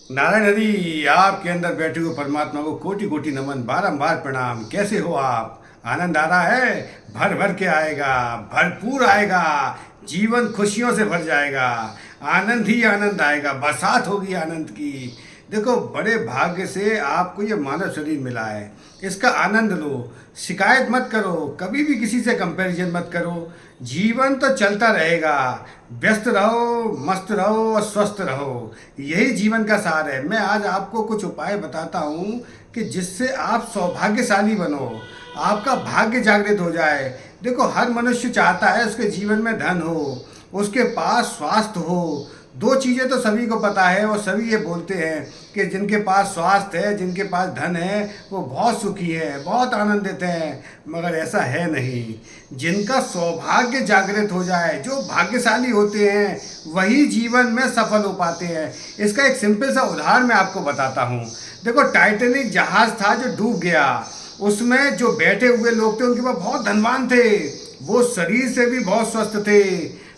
नारायण हरि, आपके अंदर बैठे हुए परमात्मा को कोटि कोटि नमन, बारंबार प्रणाम। कैसे हो आप? आनंद आ रहा है? भर भर के आएगा, भरपूर आएगा। जीवन खुशियों से भर जाएगा। आनंद ही आनंद आएगा, बरसात होगी आनंद की। देखो, बड़े भाग्य से आपको ये मानव शरीर मिला है। इसका आनंद लो, शिकायत मत करो, कभी भी किसी से कंपैरिजन मत करो। जीवन तो चलता रहेगा। व्यस्त रहो, मस्त रहो और स्वस्थ रहो, यही जीवन का सार है। मैं आज आपको कुछ उपाय बताता हूँ कि जिससे आप सौभाग्यशाली बनो, आपका भाग्य जागृत हो जाए। देखो, हर मनुष्य चाहता है उसके जीवन में धन हो, उसके पास स्वास्थ्य हो। दो चीज़ें तो सभी को पता है, और सभी ये बोलते हैं कि जिनके पास स्वास्थ्य है, जिनके पास धन है, वो बहुत सुखी है, बहुत आनंदित हैं। मगर ऐसा है नहीं। जिनका सौभाग्य जागृत हो जाए, जो भाग्यशाली होते हैं, वही जीवन में सफल हो पाते हैं। इसका एक सिंपल सा उदाहरण मैं आपको बताता हूँ। देखो, टाइटैनिक जहाज़ था जो डूब गया, उसमें जो बैठे हुए लोग थे उनके पास बहुत धनवान थे, वो शरीर से भी बहुत स्वस्थ थे,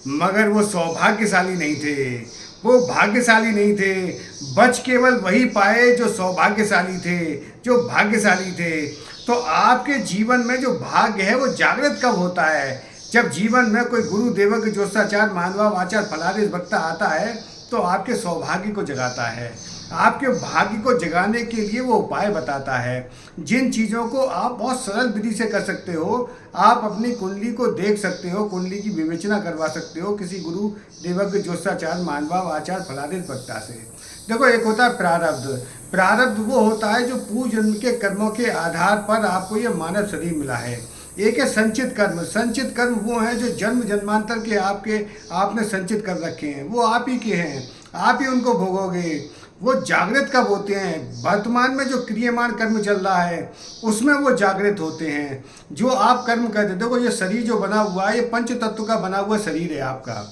मगर वो सौभाग्यशाली नहीं थे, वो भाग्यशाली नहीं थे। बच केवल वही पाए जो सौभाग्यशाली थे, जो भाग्यशाली थे। तो आपके जीवन में जो भाग्य है वो जागृत कब होता है? जब जीवन में कोई गुरु देवक ज्योतिषाचार मानवा वाचार फलादेश भक्ता आता है तो आपके सौभाग्य को जगाता है, आपके भाग्य को जगाने के लिए वो उपाय बताता है। जिन चीज़ों को आप बहुत सरल विधि से कर सकते हो, आप अपनी कुंडली को देख सकते हो, कुंडली की विवेचना करवा सकते हो किसी गुरु देवज्ञ ज्योतिषाचार मानवा आचार फलादेश वक्ता से। देखो, एक होता है प्रारब्ध। प्रारब्ध वो होता है जो पूर्व जन्म के कर्मों के आधार पर आपको ये मानव शरीर मिला है। एक है संचित कर्म। संचित कर्म वो हैं जो जन्म जन्मांतर के आपने संचित कर रखे हैं, वो आप ही के हैं, आप ही उनको भोगोगे। वो जागृत कब होते हैं? वर्तमान में जो क्रियमान कर्म चल रहा है उसमें वो जागृत होते हैं। जो आप कर्म करते, देखो ये शरीर जो बना हुआ है, ये पंच तत्व का बना हुआ शरीर है आपका।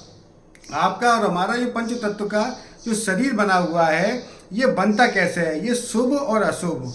आपका और हमारा ये पंच तत्व का जो शरीर बना हुआ है, ये बनता कैसे है? ये शुभ और अशुभ,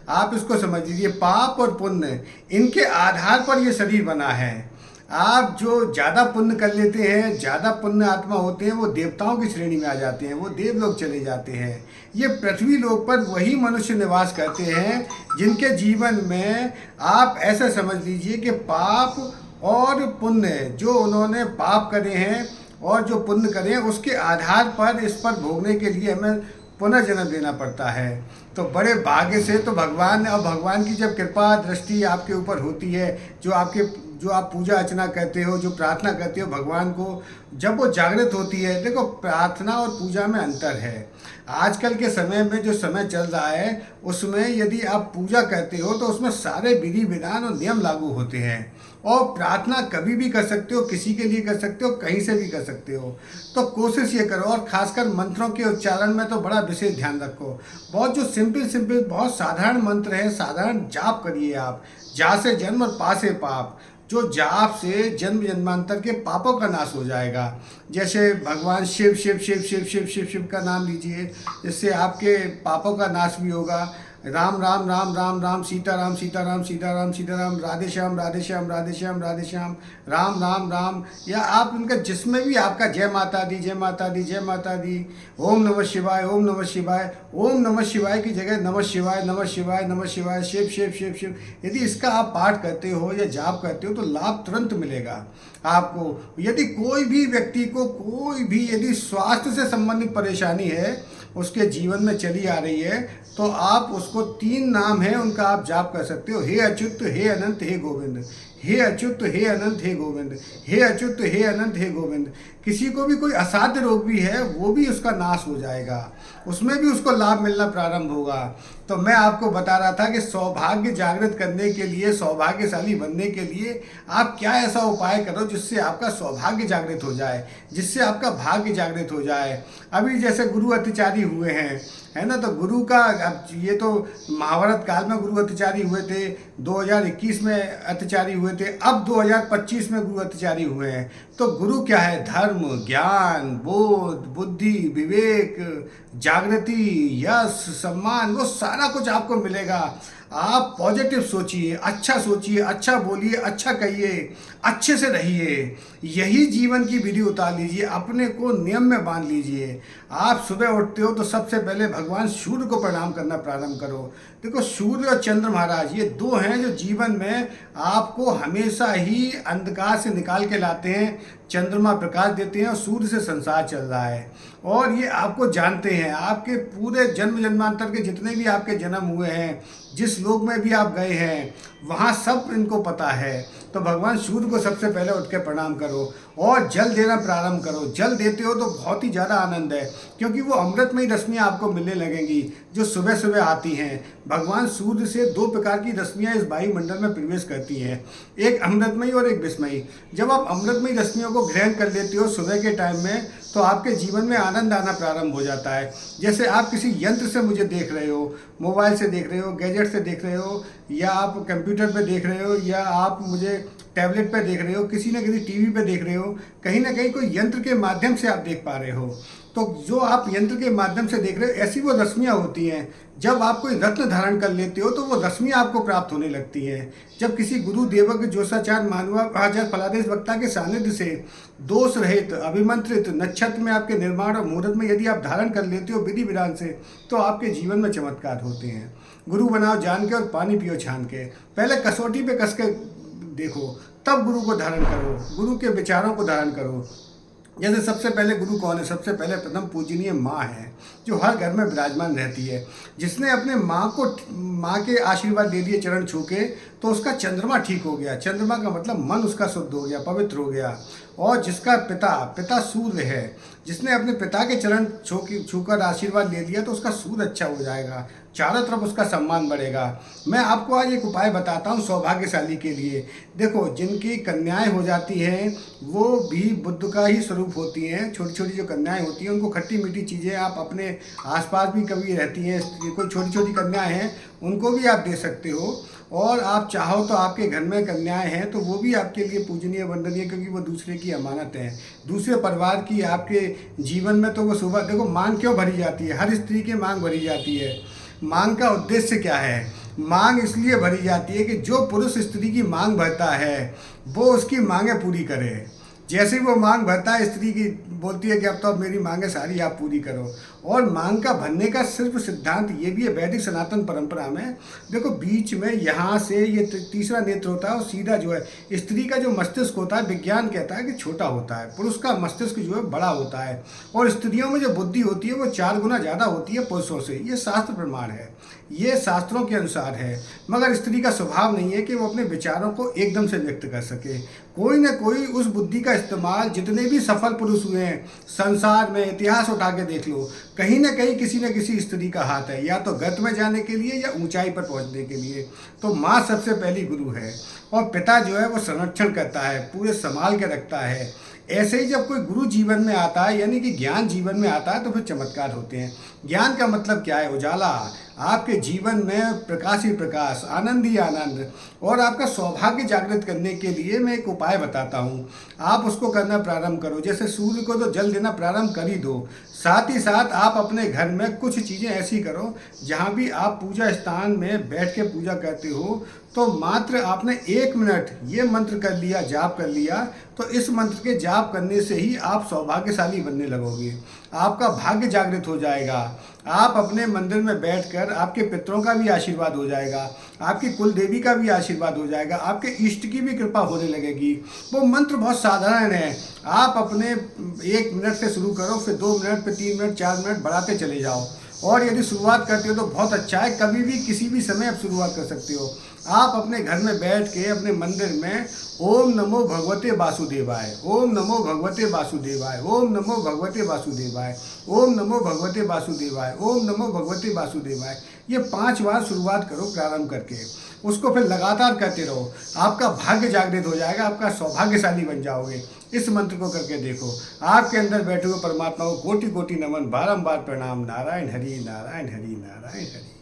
आप इसको समझ लीजिए, पाप और पुण्य, इनके आधार पर ये शरीर बना है। आप जो ज़्यादा पुण्य कर लेते हैं, ज़्यादा पुण्य आत्मा होते हैं, वो देवताओं की श्रेणी में आ जाते हैं, वो देवलोक चले जाते हैं। ये पृथ्वी लोक पर वही मनुष्य निवास करते हैं जिनके जीवन में आप ऐसा समझ लीजिए कि पाप और पुण्य, जो उन्होंने पाप करे हैं और जो पुण्य करे हैं, उसके आधार पर इस पर भोगने के लिए हमें पुनर्जन्म देना पड़ता है। तो बड़े भाग्य से तो भगवान, और भगवान की जब कृपा दृष्टि आपके ऊपर होती है, जो आप पूजा अर्चना करते हो, जो प्रार्थना करते हो भगवान को, जब वो जागृत होती है। देखो, प्रार्थना और पूजा में अंतर है। आजकल के समय में जो समय चल रहा है उसमें यदि आप पूजा करते हो तो उसमें सारे विधि विधान और नियम लागू होते हैं। और प्रार्थना कभी भी कर सकते हो, किसी के लिए कर सकते हो, कहीं से भी कर सकते हो। तो कोशिश ये करो, और खासकर मंत्रों के उच्चारण में तो बड़ा विशेष ध्यान रखो। बहुत जो सिंपल बहुत साधारण मंत्र है, साधारण जाप करिए आप। जा से जन्म और पा से पाप, जो जाप से जन्म जन्मांतर के पापों का नाश हो जाएगा। जैसे भगवान शिव शिव शिव शिव शिव शिव शिव का नाम लीजिए, जिससे आपके पापों का नाश भी होगा। राम राम राम राम राम, सीता राम सीता राम सीता राम सीता राम, राधे श्याम राधे श्याम राधे श्याम राधे श्याम, राम राम राम। या आप उनका जिसमें भी आपका जय माता दी जय माता दी जय माता दी, ओम नमः शिवाय ओम नमः शिवाय, ओम नमः शिवाय की जगह नमः शिवाय नमः शिवाय नमः शिवाय, शिव शिव शिव शिव, यदि इसका आप पाठ करते हो या जाप करते हो तो लाभ तुरंत मिलेगा आपको। यदि कोई भी व्यक्ति को कोई भी यदि स्वास्थ्य से संबंधित परेशानी है, उसके जीवन में चली आ रही है, तो आप उसको 3 नाम है उनका आप जाप कर सकते हो। हे अच्युत, हे अनंत, हे गोविंद। हे अच्युत, हे अनंत, हे गोविंद। हे अच्युत, हे अनंत, हे गोविंद। किसी को भी कोई असाध्य रोग भी है, वो भी उसका नाश हो जाएगा, उसमें भी उसको लाभ मिलना प्रारंभ होगा। तो मैं आपको बता रहा था कि सौभाग्य जागृत करने के लिए, सौभाग्यशाली बनने के लिए आप क्या ऐसा उपाय करो जिससे आपका सौभाग्य जागृत हो जाए, जिससे आपका भाग्य जागृत हो जाए। अभी जैसे गुरु अत्याचारी हुए हैं, है ना, तो गुरु का, अब ये तो महाभारत काल में गुरु अत्याचारी हुए थे, 2021 में अत्याचारी हुए थे, अब 2025 में गुरु अत्याचारी हुए हैं। तो गुरु क्या है? धर्म, ज्ञान, बोध, बुद्धि, विवेक, जागृति, यश, सम्मान, वो सारा कुछ आपको मिलेगा। आप पॉजिटिव सोचिए, अच्छा बोलिए, अच्छा कहिए, अच्छे से रहिए। यही जीवन की विधि उतार लीजिए, अपने को नियम में बांध लीजिए। आप सुबह उठते हो तो सबसे पहले भगवान सूर्य को प्रणाम करना प्रारंभ करो। देखो, सूर्य और चंद्र महाराज ये दो हैं जो जीवन में आपको हमेशा ही अंधकार से निकाल के लाते हैं। चंद्रमा प्रकाश देते हैं और सूर्य से संसार चल रहा है, और ये आपको जानते हैं। आपके पूरे जन्म जन्मांतर के जितने भी आपके जन्म हुए हैं, जिस लोक में भी आप गए हैं, वहाँ सब इनको पता है। तो भगवान सूर्य को सबसे पहले उठ के प्रणाम करो और जल देना प्रारंभ करो। जल देते हो तो बहुत ही ज़्यादा आनंद है, क्योंकि वो अमृतमयी रश्मियाँ आपको मिलने लगेंगी जो सुबह सुबह आती हैं। भगवान सूर्य से दो प्रकार की रश्मियाँ इस वायुमंडल में प्रवेश करती हैं, एक अमृतमयी और एक विषमयी। जब आप अमृतमयी रश्मियों को ग्रहण कर लेते हो सुबह के टाइम में, तो आपके जीवन में आनंद आना प्रारंभ हो जाता है। जैसे आप किसी यंत्र से मुझे देख रहे हो, मोबाइल से देख रहे हो, गैजेट से देख रहे हो, या आप कंप्यूटर पे देख रहे हो, या आप मुझे टैबलेट पे देख रहे हो, किसी न किसी टीवी पे देख रहे हो, कहीं ना कहीं कोई यंत्र के माध्यम से आप देख पा रहे हो। तो जो आप यंत्र के माध्यम से देख रहे हो, ऐसी वो रश्मियाँ होती हैं। जब आप कोई रत्न धारण कर लेते हो तो वो रश्मियाँ आपको प्राप्त होने लगती हैं। जब किसी गुरु देवक जोशाचार्य मानवा आचार्य फलादेश वक्ता के सानिध्य से दोष रहित अभिमंत्रित नक्षत्र में आपके निर्माण और मुहूर्त में यदि आप धारण कर लेते हो विधि विधान से, तो आपके जीवन में चमत्कार होते हैं। गुरु बनाओ जान के और पानी पियो छान के। पहले कसौटी पे कस के देखो, तब गुरु को धारण करो, गुरु के विचारों को धारण करो। जैसे सबसे पहले गुरु कौन है? सबसे पहले प्रथम पूजनीय माँ है, जो हर घर में विराजमान रहती है। जिसने अपने माँ के आशीर्वाद दे दिए चरण छू के, तो उसका चंद्रमा ठीक हो गया। चंद्रमा का मतलब मन उसका शुद्ध हो गया, पवित्र हो गया। और जिसका पिता सूर्य है, जिसने अपने पिता के चरण छूकर आशीर्वाद ले लिया, तो उसका सूर्य अच्छा हो जाएगा, चारों तरफ उसका सम्मान बढ़ेगा। मैं आपको आज एक उपाय बताता हूँ सौभाग्यशाली के लिए। देखो, जिनकी कन्याएं हो जाती हैं वो भी बुद्ध का ही स्वरूप होती हैं। छोटी छोटी जो कन्याएं होती हैं उनको खट्टी मीठी चीज़ें, आप अपने आसपास भी कभी रहती हैं कोई छोटी छोटी कन्याएं हैं, उनको भी आप दे सकते हो। और आप चाहो तो आपके घर में कन्याएं हैं तो वो भी आपके लिए पूजनीय वंदनीय, क्योंकि वो दूसरे की अमानत है, दूसरे परिवार की। आपके जीवन में तो वो सुबह देखो, मांग क्यों भरी जाती है? हर स्त्री की मांग भरी जाती है। मांग का उद्देश्य क्या है? मांग इसलिए भरी जाती है कि जो पुरुष स्त्री की मांग भरता है वो उसकी मांगें पूरी करे। जैसे ही वो मांग भरता है, स्त्री की बोलती है कि अब तो मेरी मांगें सारी आप पूरी करो। और मांग का भरने का सिर्फ सिद्धांत ये भी है वैदिक सनातन परंपरा में। देखो, बीच में यहाँ से ये तीसरा नेत्र होता है, और सीधा जो है स्त्री का जो मस्तिष्क होता है, विज्ञान कहता है कि छोटा होता है, पुरुष का मस्तिष्क जो है बड़ा होता है। और स्त्रियों में जो बुद्धि होती है वो 4 गुना ज़्यादा होती है पुरुषों से। ये शास्त्र प्रमाण है, ये शास्त्रों के अनुसार है। मगर स्त्री का स्वभाव नहीं है कि वो अपने विचारों को एकदम से व्यक्त कर सके। कोई न कोई उस बुद्धि का इस्तेमाल, जितने भी सफल पुरुष हुए हैं संसार में, इतिहास उठा के देख लो, कहीं न कहीं किसी न किसी स्त्री का हाथ है, या तो गत में जाने के लिए या ऊंचाई पर पहुंचने के लिए। तो माँ सबसे पहली गुरु है, और पिता जो है वो संरक्षण करता है, पूरे संभाल के रखता है। ऐसे ही जब कोई गुरु जीवन में आता है, यानी कि ज्ञान जीवन में आता है, तो फिर चमत्कार होते हैं। ज्ञान का मतलब क्या है? उजाला। आपके जीवन में प्रकाश ही प्रकाश, आनंद ही आनंद। और आपका सौभाग्य जागृत करने के लिए मैं एक उपाय बताता हूँ, आप उसको करना प्रारंभ करो। जैसे सूर्य को तो जल देना प्रारंभ कर ही दो, साथ ही साथ आप अपने घर में कुछ चीज़ें ऐसी करो, जहाँ भी आप पूजा स्थान में बैठ के पूजा करते हो, तो मात्र आपने 1 मिनट ये मंत्र कर लिया, जाप कर लिया, तो इस मंत्र के जाप करने से ही आप सौभाग्यशाली बनने लगोगे। आपका भाग्य जागृत हो जाएगा। आप अपने मंदिर में बैठकर आपके पितरों का भी आशीर्वाद हो जाएगा, आपकी कुल देवी का भी आशीर्वाद हो जाएगा, आपके इष्ट की भी कृपा होने लगेगी। वो मंत्र बहुत साधारण है। आप अपने 1 मिनट से शुरू करो, फिर 2 मिनट, फिर 3 मिनट, 4 मिनट बढ़ाते चले जाओ। और यदि शुरुआत करते हो तो बहुत अच्छा है, कभी भी किसी भी समय आप शुरुआत कर सकते हो। आप अपने घर में बैठ के अपने मंदिर में ओम नमो भगवते वासुदेवाय, ओम नमो भगवते वासुदेवाय, ओम नमो भगवते वासुदेवाय, ओम नमो भगवते वासुदेवाय, ओम नमो भगवते वासुदेवाय, ये 5 बार शुरुआत करो प्रारंभ करके। उसको फिर लगातार करते रहो, आपका भाग्य जागृत हो जाएगा, आपका सौभाग्यशाली बन जाओगे। इस मंत्र को करके देखो। आपके अंदर बैठे हुए परमात्मा को कोटि कोटि नमन, बारंबार प्रणाम। नारायण हरि, नारायण हरि, नारायण हरि।